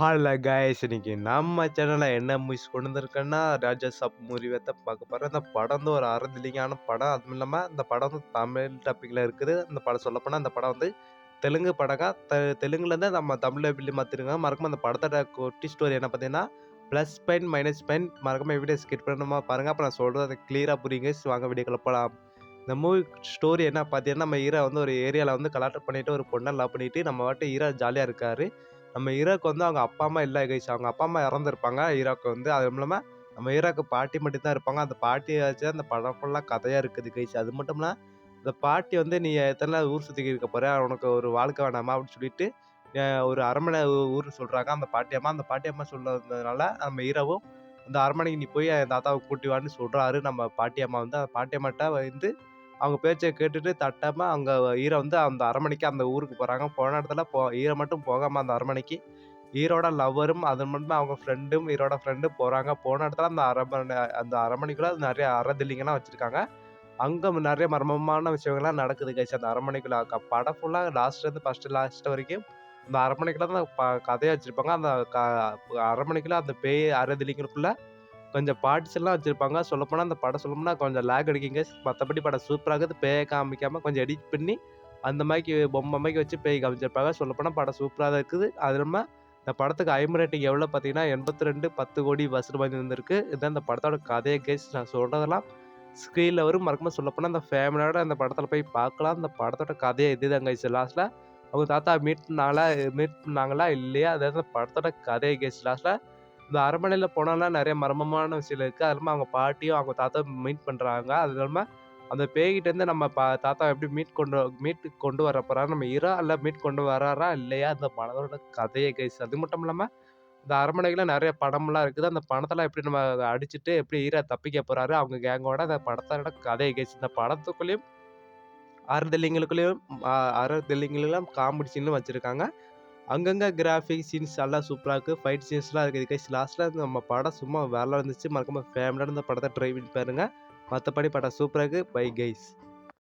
Hello guys, இன்னைக்கு நம்ம சேனல்ல என்ன மூவிஸ் கொண்டு வந்திருக்கேன்னா ராஜா சாப் மூவி தான் பார்க்க போறோம். இந்த படம் வந்து ஒரு அறதிலிங்கான படம். அதுவும் இல்லாமல் இந்த படம் வந்து தமிழ் டப்பிங்கில் இருக்குது. இந்த படம் சொல்லப்போனால் அந்த படம் வந்து தெலுங்கு படங்க. தெலுங்குலேருந்து நம்ம தமிழில் எப்படி மாற்றிருக்காங்க. மறக்காம அந்த படத்தோட குட்டி ஸ்டோரி என்ன பார்த்தீங்கன்னா ப்ளஸ் பாயிண்ட் மைனஸ் பாயிண்ட். மறக்காம வீடியோ ஸ்கிப் பண்ணணுமா பாருங்கள். அப்போ நான் சொல்கிறது அதை கிளியராக புரியுங்க. வாங்க வீடியோக்குள்ள போகலாம். இந்த மூவி ஸ்டோரி என்ன பார்த்தீங்கன்னா, நம்ம ஹீரோ வந்து ஒரு ஏரியாவில் வந்து கலாட்டம் பண்ணிட்டு ஒரு பொண்ணை லவ் பண்ணிட்டு நம்ம வாட்டு ஹீரோ ஜாலியாக இருக்காரு. நம்ம ஹீரோக்கு வந்து அவங்க அப்பா அம்மா இல்லை கைஸ். அவங்க அப்பா அம்மா இறந்துருப்பாங்க ஹீரோக்கு வந்து. அதுவும் இல்லாமல் நம்ம ஹீரோக்கு பாட்டி மட்டும் தான் இருப்பாங்க. அந்த பாட்டியை வச்சு அந்த படம் ஃபுல்லாக கதையாக இருக்குது கைஸ். அது மட்டும் இல்லை, அந்த பாட்டி வந்து நீ எத்தனை நாள் ஊர் சுற்றி இருக்க போற, உனக்கு ஒரு வாழ்க்கை வேணாமா அப்படின்னு சொல்லிட்டு ஒரு அரண்மனை ஊர் சொல்கிறாங்க அந்த பாட்டியம்மா. அந்த பாட்டியம்மா சொல்றதுனால நம்ம ஹீரோவும் அந்த அரண்மனைக்கு நீ போய் என் தாத்தாவை கூட்டி வான்னு சொல்கிறாரு நம்ம பாட்டியம்மா வந்து. அந்த பாட்டியம்மாட்ட வந்து அவங்க பேச்சை கேட்டுட்டு தட்டாம அங்க ஹீரோ வந்து அந்த அரண்மனைக்கு அந்த ஊருக்கு போறாங்க. போன இடத்துல ஹீரோ மட்டும் போகாம அந்த அரண்மனைக்கு ஹீரோட லவ்வரும் அது மட்டும் அவங்க ஃப்ரெண்டும் ஹீரோட ஃப்ரெண்டும் போறாங்க. போன இடத்துல அந்த அரண்மனைக்குள்ள நிறைய அறதில்லிங்கெல்லாம் வச்சிருக்காங்க. அங்க நிறைய மர்மமான விஷயங்கள்லாம் நடக்குது கைஸ் அந்த அரண்மனைக்குள்ள. படம் ஃபுல்லா லாஸ்ட்லேருந்து லாஸ்ட் வரைக்கும் அந்த அரண்மனைக்குள்ள தான் கதையா வச்சிருப்பாங்க. அந்த அரண்மனைக்குள்ள அந்த பேய் அறதில்லிங்களுக்குள்ள கொஞ்சம் பார்ட்ஸ் எல்லாம் வச்சிருப்பாங்க. சொல்லப்போனா அந்த படம் சொல்லணும்னா கொஞ்சம் லேக் அடிக்குங்க. மத்தபடி படம் சூப்பரா இருக்குது. பேய காமிக்காம கொஞ்சம் எடிட் பண்ணி அந்த மாரிக்கு பொம்மை மாரிக்கு வச்சு பேய் காமிச்சிருப்பாங்க. சொல்லப்போனா படம் சூப்பரா தான் இருக்குது. அது இல்லாம இந்த படத்துக்கு ஐஎம் ரேட்டிங் எவ்வளோ பார்த்தீங்கன்னா 82 10 கோடி வசூல் வந்திருக்கு. இதான் இந்த படத்தோட கதையே கைஸ். நான் சொல்றதெல்லாம் ஸ்க்ரீன்ல வரும். மறக்காம சொல்லப்போனா அந்த ஃபேமிலியோட அந்த படத்துல போய் பார்க்கலாம். இந்த படத்தோட கதையே இதுதான் கைஸ். லாஸ்ட்ல அவங்க தாத்தா மீட் பண்ணாங்களா இல்லையா? அதாவது படத்தோட கதையே கைஸ். லாஸ்ட்ல இந்த அரண்மனையில போனாலாம் நெறைய மர்மமான விஷயம் இருக்கு. அது இல்லாம அவங்க பாட்டியும், அவங்க தாத்தாவும் மீட் பண்றாங்க. அது இல்லாம அந்த பேய்கிட்டேருந்து நம்ம தாத்தாவ எப்படி மீட்டு கொண்டு வர போறாரு நம்ம ஹீரோ. இல்ல மீட் கொண்டு வராரா இல்லையா? அந்த படத்தோட கதையே கைஸ். அது மட்டும் இல்லாம இந்த அரண்மனைக்குள்ள நெறைய பணம்லாம் இருக்குது. அந்த பணத்தெல்லாம் எப்படி நம்ம அடிச்சுட்டு எப்படி ஹீரோ தப்பிக்க போறாரு அவங்க கேங்கோட. அந்த படத்தோட கதையே கைஸ். இந்த படத்துக்குள்ளேயும் ஆறுதலிங்களுக்குள்ளேயும் ஆறுதலிங்களும் காமெடி சீன்லாம் வச்சிருக்காங்க. அங்கங்க கிராஃபிக் சீன்ஸ் எல்லாம் சூப்பரா இருக்கு. ஃபைட் சீன்ஸ்லாம் இருக்குது கைஸ். லாஸ்ட்ல நம்ம படம் சும்மா வேற லெவல்ல இருந்துச்சு. மறக்காம ஃபேமிலியோட இந்த படத்த ட்ரை பண்ணி பாருங்க. மத்தபடி படம் சூப்பரா இருக்கு. Bye guys.